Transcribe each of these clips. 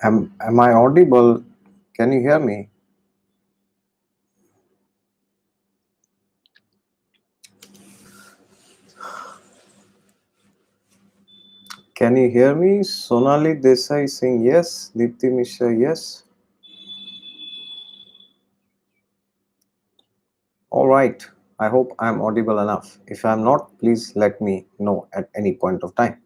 Am I audible? Can you hear me? Can you hear me? Sonali Desai saying yes. Deepti Mishra, yes. All right. I hope I'm audible enough. If I'm not, please let me know at any point of time.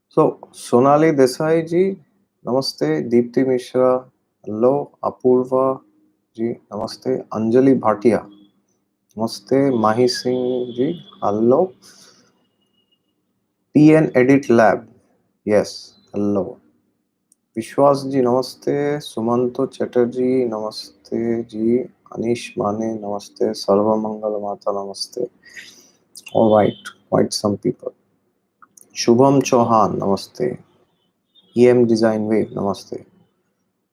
So, Sonali Desai ji, namaste. Deepti Mishra, hello. Apurva ji, namaste. Anjali Bhatia, namaste. Mahi Singh ji, hello. PN Edit Lab, yes, hello. विश्वास जी नमस्ते, सुमंतो चटर्जी नमस्ते जी, अनीश माने नमस्ते, सर्वमंगल माता नमस्ते. All right, quite some people. Shubham Chauhan namaste. EM Design Wave namaste.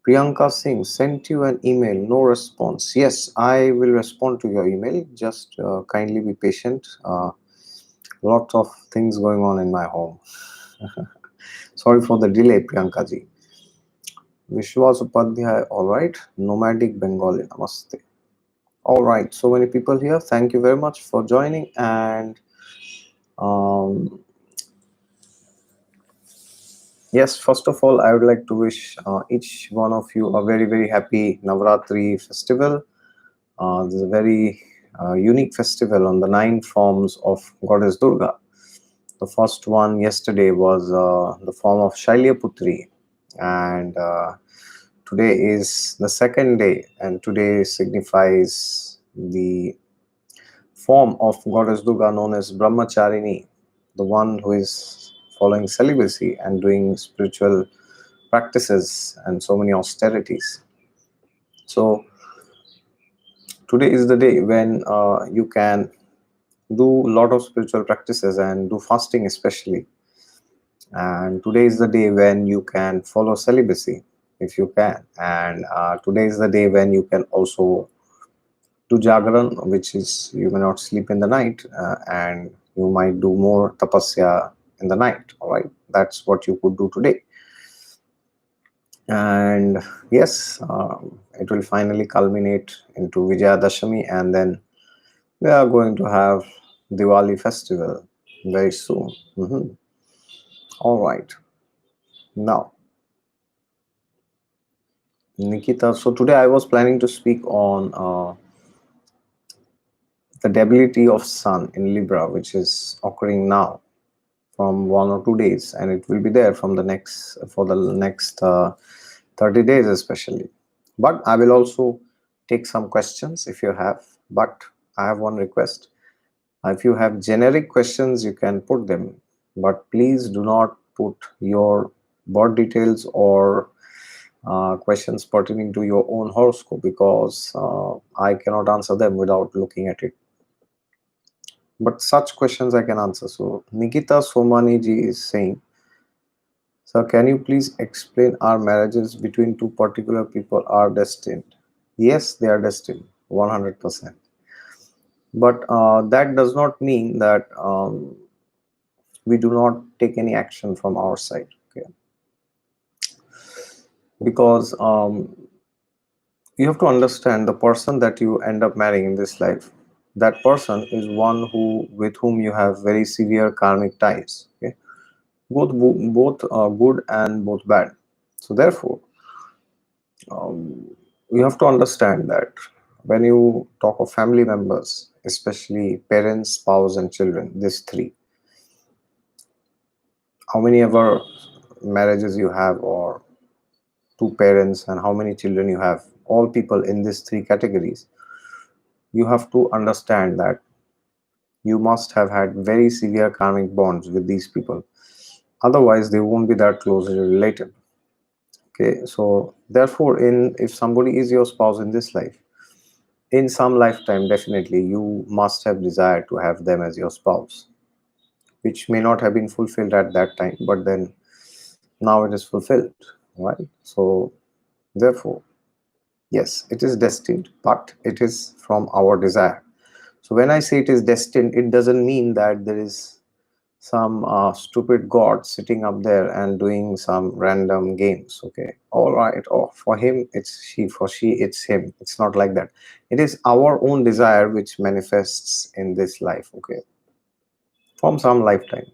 Priyanka Singh sent you an email, no response. Yes, I will respond to your email. Just kindly be patient. Lots of things going on in my home. Sorry for the delay, Priyanka ji. Vishwas Upadhyay, all right. Nomadic Bengali, namaste. All right, so many people here. Thank you very much for joining. And yes, first of all, I would like to wish each one of you a very, very happy Navratri festival. This is a very unique festival on the 9 forms of Goddess Durga. The first one yesterday was the form of Shailyaputri, and today is the second day, and today signifies the form of Goddess Durga known as Brahmacharini, the one who is following celibacy and doing spiritual practices and so many austerities. So today is the day when you can do a lot of spiritual practices and do fasting especially. And today is the day when you can follow celibacy if you can. And today is the day when you can also do jagaran, which is you may not sleep in the night, and you might do more tapasya in the night. All right, that's what you could do today. And yes, it will finally culminate into Vijayadashami, and then we are going to have Diwali festival very soon. All right, now Nikita, so today I was planning to speak on the debility of Sun in Libra, which is occurring now from 1 or 2 days, and it will be there from the next for the next 30 days especially. But I will also take some questions if you have. But I have one request. If you have generic questions, you can put them, but please do not put your birth details or questions pertaining to your own horoscope, because I cannot answer them without looking at it. But such questions I can answer. So Nikita Somani ji is saying, "Sir, can you please explain our marriages between two particular people are destined?" Yes, they are destined, 100%. But that does not mean that we do not take any action from our side. Okay, because you have to understand the person that you end up marrying in this life. That person is one with whom you have very severe karmic ties. Okay, both good and both bad. So therefore, you have to understand that when you talk of family members, especially parents, spouse, and children, these three, how many ever marriages you have, or two parents, and how many children you have, all people in these three categories, you have to understand that you must have had very severe karmic bonds with these people. Otherwise, they won't be that closely related. Okay, so therefore, if somebody is your spouse in this life, in some lifetime, definitely you must have desired to have them as your spouse, which may not have been fulfilled at that time, but then now it is fulfilled, right? So therefore, yes, it is destined, but it is from our desire. So when I say it is destined, it doesn't mean that there is some stupid god sitting up there and doing some random games. Okay, all right, oh, for him it's she, for she it's him. It's not like that. It is our own desire which manifests in this life, okay, from some lifetime.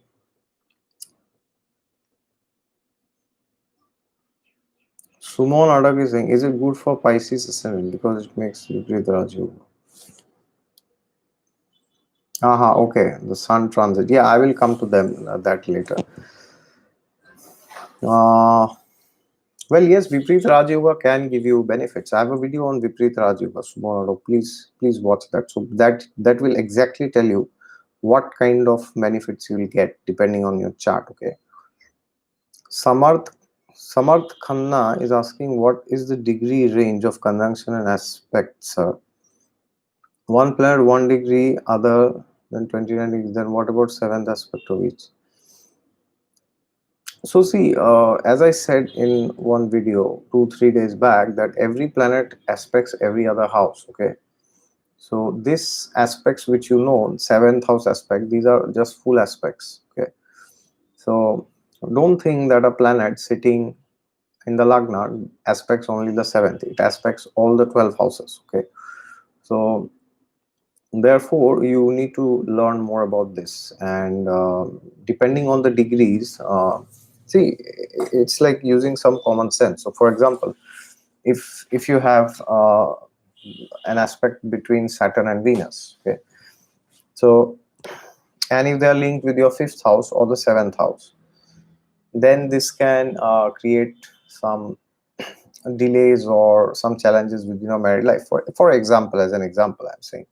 Sumon Adak is saying, is it good for Pisces ascendant because it makes Libra Raju? Aha, okay, the sun transit. Yeah, I will come to them that later. Uh, well, yes, Vipreet Raj Yoga can give you benefits. I have a video on Vipreet Raj Yoga. Tomorrow, please watch that. So that will exactly tell you what kind of benefits you will get depending on your chart. Okay. Samarth Samarth Khanna is asking, what is the degree range of conjunction and aspects, sir? One planet 1 degree, other than 29 degrees. Then what about seventh aspect of each? So see, as I said in one video 2 3 days back, that every planet aspects every other house. Okay, so this aspects which you know, seventh house aspect, these are just full aspects. Okay, so don't think that a planet sitting in the lagna aspects only the seventh. It aspects all the 12 houses. Okay, so therefore you need to learn more about this, and depending on the degrees, see, it's like using some common sense. So for example, if you have an aspect between Saturn and Venus, okay, so, and if they are linked with your fifth house or the seventh house, then this can create some delays or some challenges with married life. For example, as an example, I'm saying,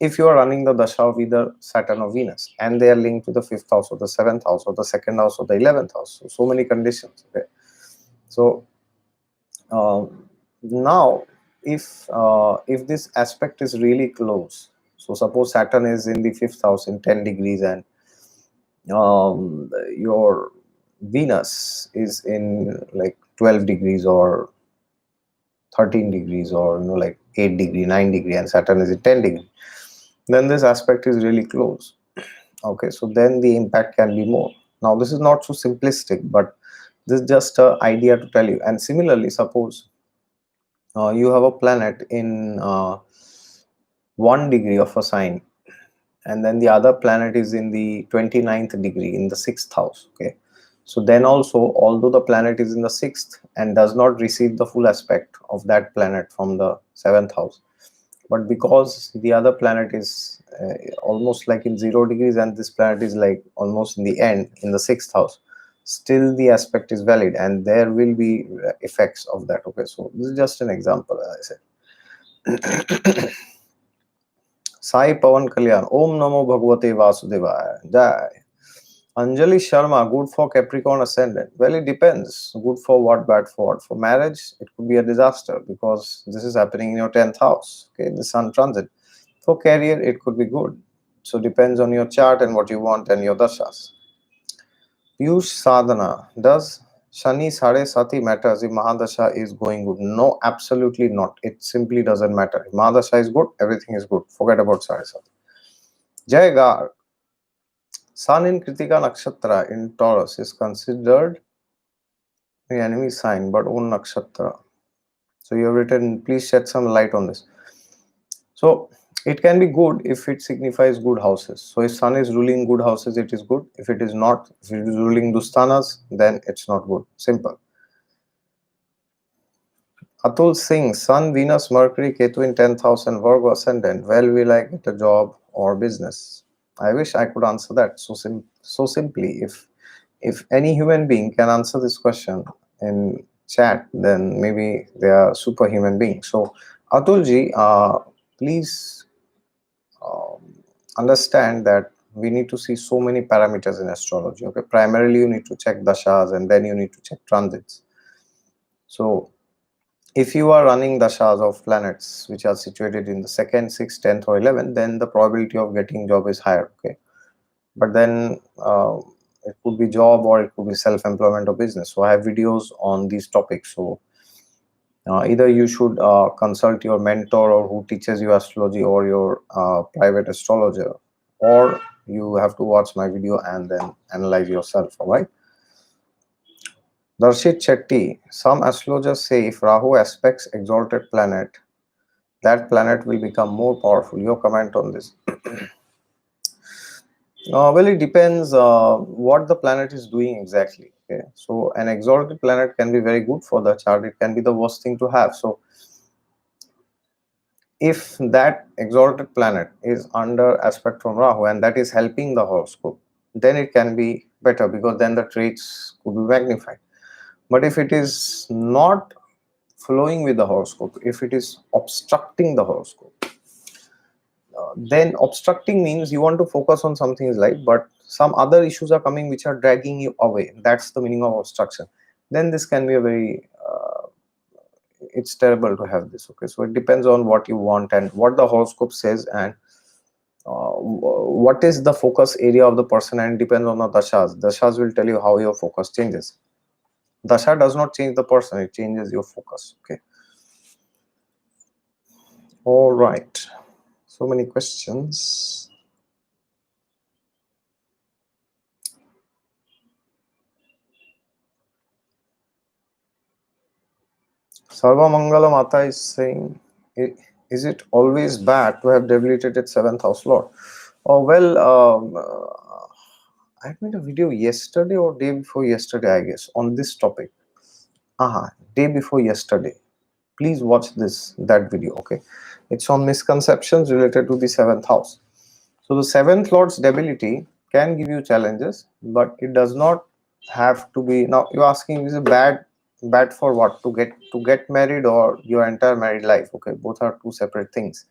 if you are running the dasha of either Saturn or Venus and they are linked to the fifth house or the seventh house or the second house or the 11th house, so many conditions. Okay, so now if this aspect is really close, so suppose Saturn is in the fifth house in 10 degrees and your Venus is in like 12 degrees or 13 degrees or like 8 degree 9 degree and Saturn is in 10 degree, then this aspect is really close. Okay, so then the impact can be more. Now this is not so simplistic, but this is just an idea to tell you. And similarly, suppose you have a planet in 1 degree of a sign, and then the other planet is in the 29th degree in the sixth house. Okay, so then also, although the planet is in the sixth and does not receive the full aspect of that planet from the seventh house, but because the other planet is almost like in 0 degrees and this planet is like almost in the end in the sixth house, still the aspect is valid and there will be effects of that. Okay, so this is just an example, as I said. Sai Pavan Kalyan, Om Namo Bhagavate Vasudevaya, Jai. Anjali Sharma, good for Capricorn ascendant. Well, it depends. Good for what, bad for what? For marriage, it could be a disaster because this is happening in your 10th house. Okay, the sun transit. For career, it could be good. So depends on your chart and what you want and your dashas. Piyush Sadhana, does Shani Sade Sati matters if Mahadasha is going good? No, absolutely not. It simply doesn't matter. If Mahadasha is good, everything is good. Forget about Sade Sati. Jai Gar, Sun in Kritika Nakshatra in Taurus is considered the enemy sign, but own Nakshatra. So you have written, please shed some light on this. So it can be good if it signifies good houses. So if Sun is ruling good houses, it is good. If it is not, if it is ruling Dustanas, then it's not good. Simple. Atul Singh, Sun, Venus, Mercury, Ketu in 10th house and Virgo ascendant. Well, will I get a job or business? I wish I could answer that so simply. If any human being can answer this question in chat, then maybe they are superhuman beings. So Atulji, please understand that we need to see so many parameters in astrology. Okay, primarily you need to check dashas and then you need to check transits. So If you are running dashas of planets which are situated in the 2nd, 6th, 10th, or 11th, then the probability of getting job is higher. Okay, but then it could be job or it could be self-employment or business. So I have videos on these topics. So either you should consult your mentor or who teaches you astrology, or your private astrologer, or you have to watch my video and then analyze yourself. All right. Darshit Chetty, some astrologers say if Rahu aspects exalted planet, that planet will become more powerful. Your comment on this? Well, it depends what the planet is doing exactly. Okay, so an exalted planet can be very good for the chart. It can be the worst thing to have. So if that exalted planet is under aspect from Rahu and that is helping the horoscope, then it can be better, because then the traits could be magnified. But if it is not flowing with the horoscope, if it is obstructing the horoscope, then obstructing means you want to focus on something in life, but some other issues are coming which are dragging you away. That's the meaning of obstruction. Then this can be a very it's terrible to have this. Okay, so it depends on what you want and what the horoscope says, and what is the focus area of the person, and it depends on the dashas. Dashas will tell you how your focus changes. Dasha does not change the person, it changes your focus. Okay, all right, so many questions. Sarva Mangala Mata is saying, is it always bad to have debilitated 7th house lord? Oh, well, I made a video yesterday or day before yesterday, I guess, on this topic. Day before yesterday. Please watch that video. Okay, it's on misconceptions related to the 7th house. So the 7th lord's debility can give you challenges, but it does not have to be. Now you're asking, is it bad for what? To get married or your entire married life? Okay, both are two separate things.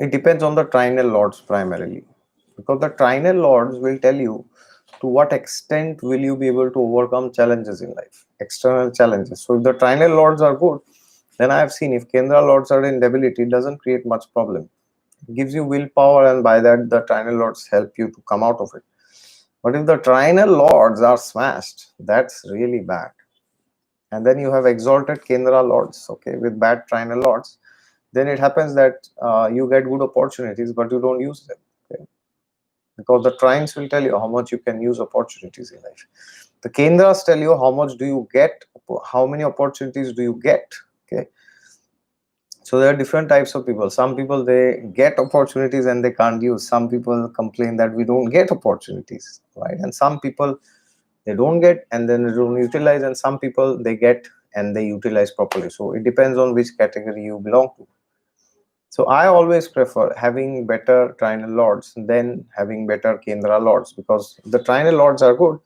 It depends on the trinal lords primarily, because the trinal lords will tell you to what extent will you be able to overcome challenges in life, external challenges. So if the trinal lords are good, then I have seen if Kendra lords are in debility, it doesn't create much problem. It gives you willpower, and by that the trinal lords help you to come out of it. But if the trinal lords are smashed, that's really bad. And then you have exalted Kendra lords, okay, with bad trinal lords, then it happens that you get good opportunities, but you don't use them. Okay? Because the trines will tell you how much you can use opportunities in life. The Kendras tell you how much do you get, how many opportunities do you get. Okay. So there are different types of people. Some people, they get opportunities and they can't use. Some people complain that we don't get opportunities, right? And some people, they don't get and then they don't utilize, and some people, they get and they utilize properly. So it depends on which category you belong to. So I always prefer having better trinal lords than having better Kendra lords, because if the trinal lords are good,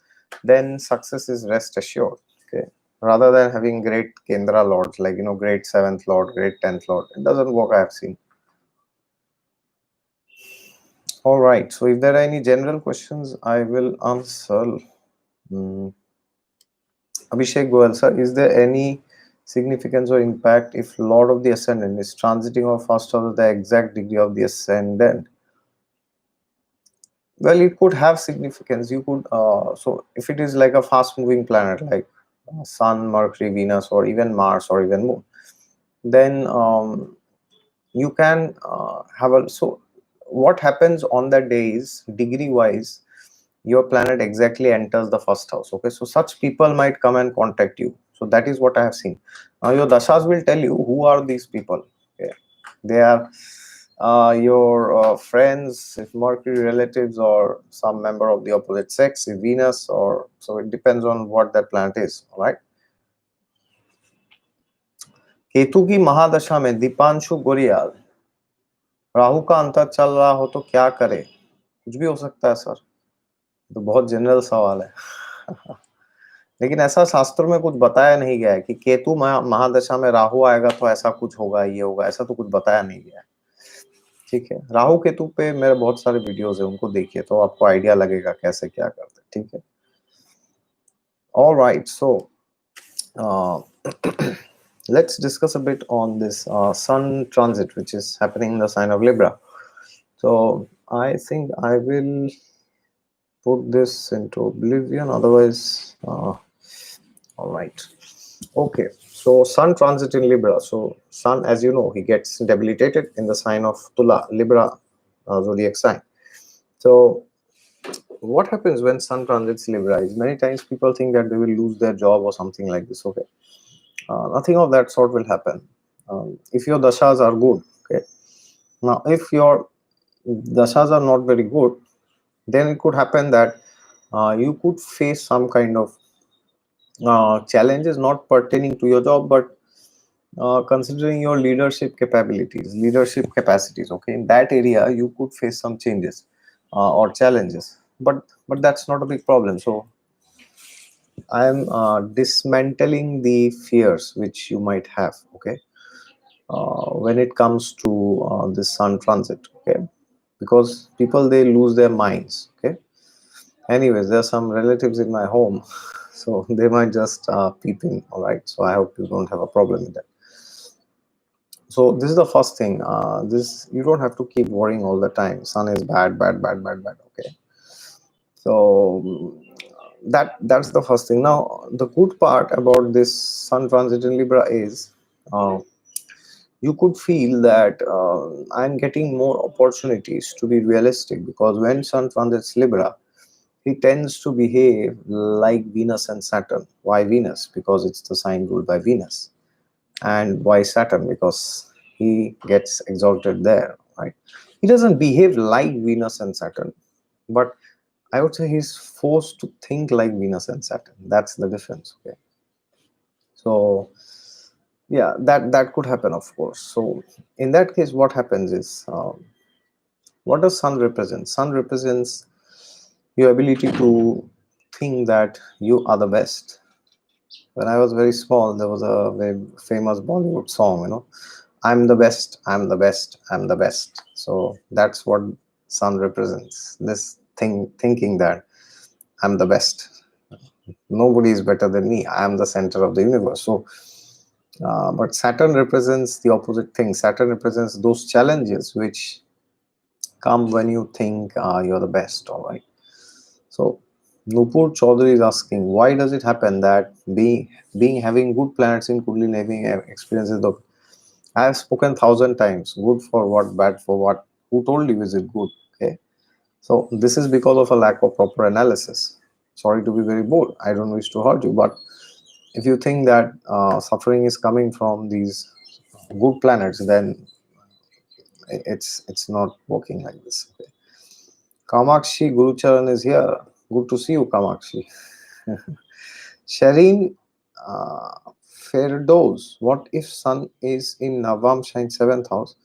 then success is rest assured. Okay, rather than having great Kendra lords, like great 7th lord, great 10th lord, it doesn't work. I have seen. All right. So if there are any general questions, I will answer. Abhishek Goel, sir, is there any significance or impact if Lord of the Ascendant is transiting or first of the exact degree of the Ascendant? Well, it could have significance. You could so if it is like a fast moving planet like Sun, Mercury, Venus, or even Mars, or even Moon, then you can have a. So what happens on that day is, degree wise, your planet exactly enters the first house. Okay, so such people might come and contact you. So that is what I have seen. Now your dashas will tell you who are these people. Okay, they are your friends, if Mercury, relatives, or some member of the opposite sex, if Venus, or so it depends on what that planet is. All right. Ketu की महादशा में दीपांशु गोरियाल राहु का अंतर चल रहा हो तो क्या करे? कुछ भी हो सकता है सर, तो बहुत जनरल सवाल है। लेकिन ऐसा शास्त्रों में कुछ बताया नहीं गया है कि केतु महादशा में राहु आएगा तो ऐसा कुछ होगा, ये होगा, ऐसा तो कुछ बताया नहीं गया है। ठीक है, राहु केतु पे मेरे बहुत सारे वीडियोस है, उनको देखिए तो आपको आइडिया लगेगा कैसे क्या करते हैं। ठीक है, all right. So let's discuss a bit on this Sun transit, which is happening in the sign of Libra. So I think I will put this into oblivion, otherwise, all right. Okay, so Sun transit in Libra. So Sun, as you know, he gets debilitated in the sign of Tula, Libra zodiac sign. So what happens when Sun transits Libra is many times people think that they will lose their job or something like this. Okay, nothing of that sort will happen. If your dashas are good, okay. Now, if your dashas are not very good, then it could happen that you could face some kind of challenges not pertaining to your job, but considering your leadership capacities. Okay, in that area, you could face some changes or challenges, but that's not a big problem. So I am dismantling the fears which you might have. Okay, when it comes to this Sun transit. Okay, because people, they lose their minds. Okay, anyways, there are some relatives in my home, so they might just peep in. All right, so I hope you don't have a problem with that. So this is the first thing. This, you don't have to keep worrying all the time. Sun is bad, bad, bad, bad, bad. Okay, so that's the first thing. Now, the good part about this Sun transit in Libra is uh, you could feel that I'm getting more opportunities to be realistic, because when Sun transits Libra, he tends to behave like Venus and Saturn. Why Venus? Because it's the sign ruled by Venus. And why Saturn? Because he gets exalted there, right? He doesn't behave like Venus and Saturn, but I would say he's forced to think like Venus and Saturn. That's the difference. Okay, so yeah, that could happen, of course. So in that case, what happens is, what does Sun represent? Sun represents your ability to think that you are the best. When I was very small, there was a very famous Bollywood song, I'm the best, I'm the best, I'm the best. So that's what Sun represents. This thing, thinking that I'm the best. Nobody is better than me. I am the center of the universe. So, but Saturn represents the opposite thing. Saturn represents those challenges which come when you think you're the best. All right. So Nupur Chaudhary is asking, why does it happen that being having good planets in Kundalini, having experiences of, I have spoken 1,000 times, good for what, bad for what? Who told you is it good? Okay. So this is because of a lack of proper analysis. Sorry to be very bold. I don't wish to hurt you, but if you think that suffering is coming from these good planets, then it's not working like this. Okay. Kamakshi Gurucharan is here. Good to see you, Kamakshi. Shireen Ferdoz, what if Sun is in Navam Shine 7th house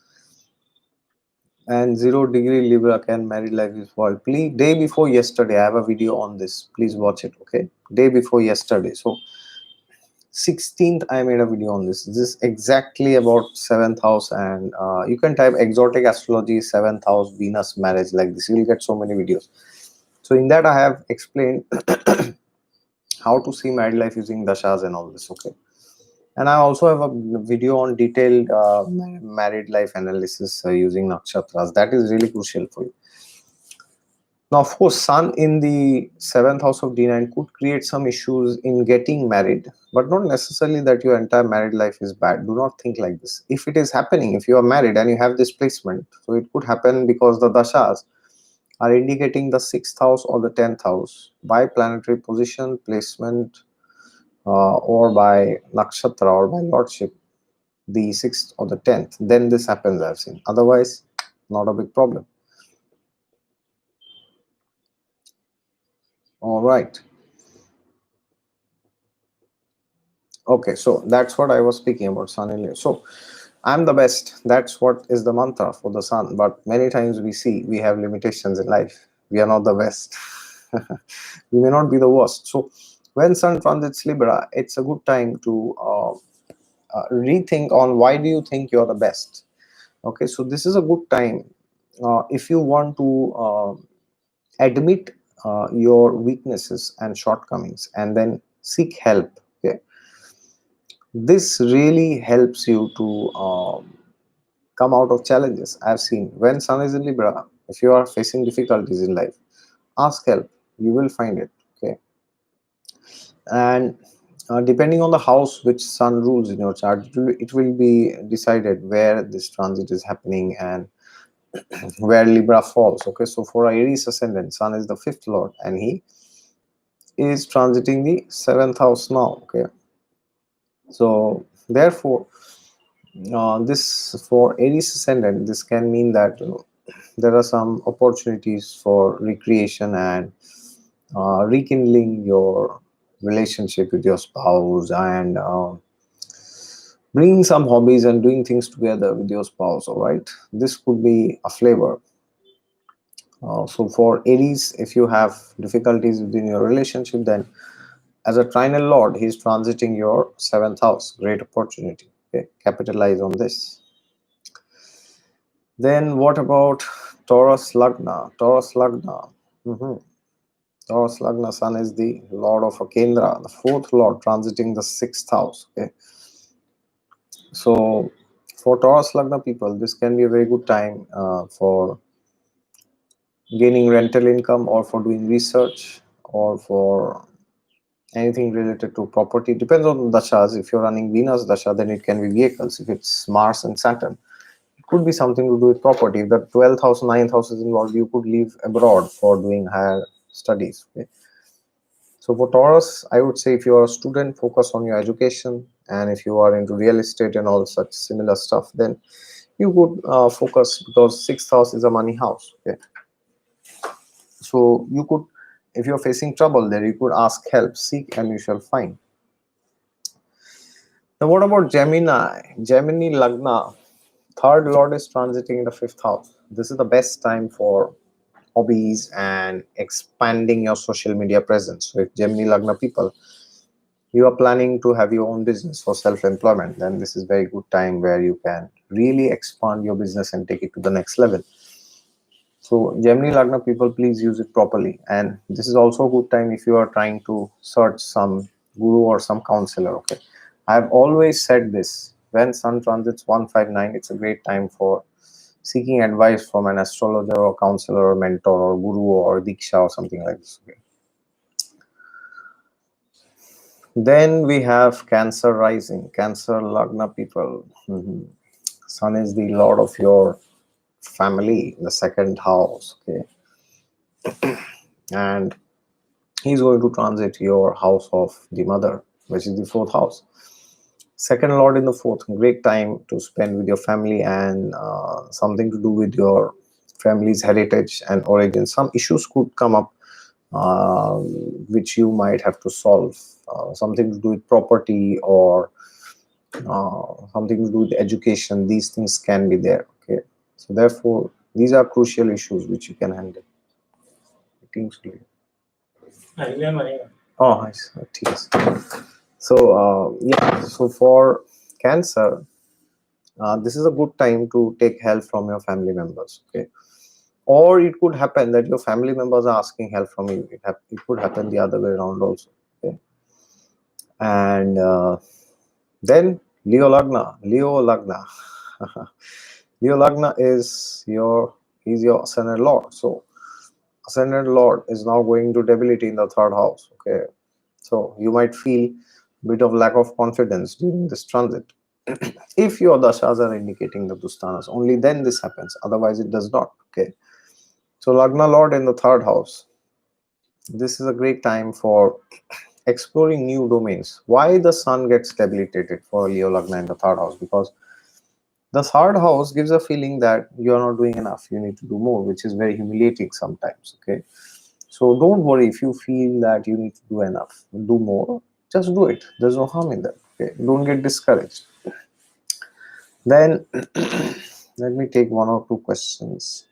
and 0 degree Libra, can married life is spoiled? Please, day before yesterday, I have a video on this. Please watch it, okay? Day before yesterday. So 16th, I made a video on this. This is exactly about 7th house, and you can type exotic astrology 7th house Venus marriage like this. You'll get so many videos. So in that, I have explained how to see married life using dashas and all this, okay? And I also have a video on detailed married life analysis using nakshatras. That is really crucial for you. Now, of course, Sun in the 7th house of D9 could create some issues in getting married, but not necessarily that your entire married life is bad. Do not think like this. If it is happening, if you are married and you have this placement, so it could happen because the dashas are indicating the 6th house or the 10th house by planetary position, placement, or by nakshatra or by lordship, the 6th or the 10th, then this happens, I've seen. Otherwise, not a big problem. All right. Okay, so that's what I was speaking about, Sun and Leo. So I'm the best. That's what is the mantra for the Sun. But many times we see we have limitations in life. We are not the best. We may not be the worst. So when Sun transits Libra, it's a good time to rethink on why do you think you're the best. Okay, so this is a good time if you want to admit your weaknesses and shortcomings and then seek help. Okay, This really helps you to come out of challenges. I've seen when Sun is in Libra, if you are facing difficulties in life, ask help. You will find it. Okay, and depending on the house which Sun rules in your chart, it will be decided where this transit is happening and where Libra falls. Okay, so for Aries ascendant, Sun is the fifth lord, and he is transiting the seventh house now. Okay, so therefore, this for Aries ascendant, this can mean that there are some opportunities for recreation and rekindling your relationship with your spouse, and bringing some hobbies and doing things together with your spouse. All right, this could be a flavor. So for Aries, if you have difficulties within your relationship, then as a trinal lord, he's transiting your seventh house. Great opportunity. Okay, capitalize on this. Then what about Taurus Lagna? Taurus Lagna. Taurus Lagna, Sun is the lord of a Kendra, the fourth lord transiting the sixth house. Okay, so for Taurus Lagna people, this can be a very good time for gaining rental income, or for doing research, or for anything related to property. Depends on dashas. If you're running Venus dasha, then it can be vehicles. If it's Mars and Saturn, it could be something to do with property. If the 12th house, 9th house is involved, you could live abroad for doing higher studies. Okay? So for Taurus, I would say if you are a student, focus on your education, and if you are into real estate and all such similar stuff, then you could focus, because sixth house is a money house. Okay, so you could, if you're facing trouble there, you could ask help, seek, and you shall find. Now, what about Gemini? Gemini Lagna, third lord is transiting in the fifth house. This is the best time for hobbies and expanding your social media presence. So if Gemini Lagna people, you are planning to have your own business for self-employment, then this is very good time where you can really expand your business and take it to the next level. So Gemini Lagna people, please use it properly. And this is also a good time if you are trying to search some guru or some counselor. Okay, I've always said this: when Sun transits 159, it's a great time for seeking advice from an astrologer or counselor or mentor or guru or diksha or something like this. Okay. Then we have Cancer rising, Cancer Lagna people. Sun is the lord of your family, the second house. Okay, and he's going to transit your house of the mother, which is the fourth house. Second lord in the fourth, great time to spend with your family, and something to do with your family's heritage and origin. Some issues could come up which you might have to solve, something to do with property, or something to do with education. These things can be there. Okay, so therefore these are crucial issues which you can handle. Oh, nice. Yes. So yeah, so for Cancer, this is a good time to take help from your family members. Okay, or it could happen that your family members are asking help from you. It could happen the other way around also. Okay, and then Leo Lagna. Leo Lagna is your ascendant lord. So ascendant lord is now going to debility in the third house. Okay, so you might feel a bit of lack of confidence during this transit. If your dashas are indicating the dustanas, only then this happens. Otherwise, it does not. Okay, so Lagna lord in the third house. This is a great time for exploring new domains. Why the sun gets debilitated for Leo Lagna in the third house? Because the third house gives a feeling that you are not doing enough. You need to do more, which is very humiliating sometimes. Okay, so don't worry if you feel that you need to do enough, do more. Just do it. There's no harm in that. Okay, don't get discouraged. Then let me take one or two questions.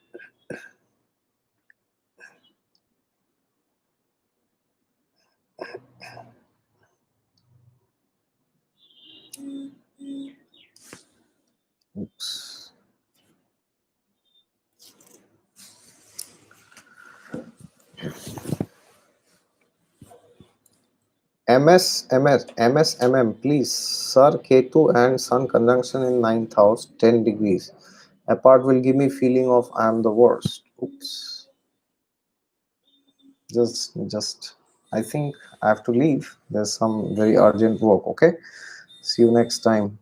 Oops. MSMM, please. Sir, Ketu and Sun conjunction in ninth house, 10 degrees. Apart will give me feeling of I am the worst. Oops. Just, I think I have to leave. There's some very urgent work, okay? See you next time.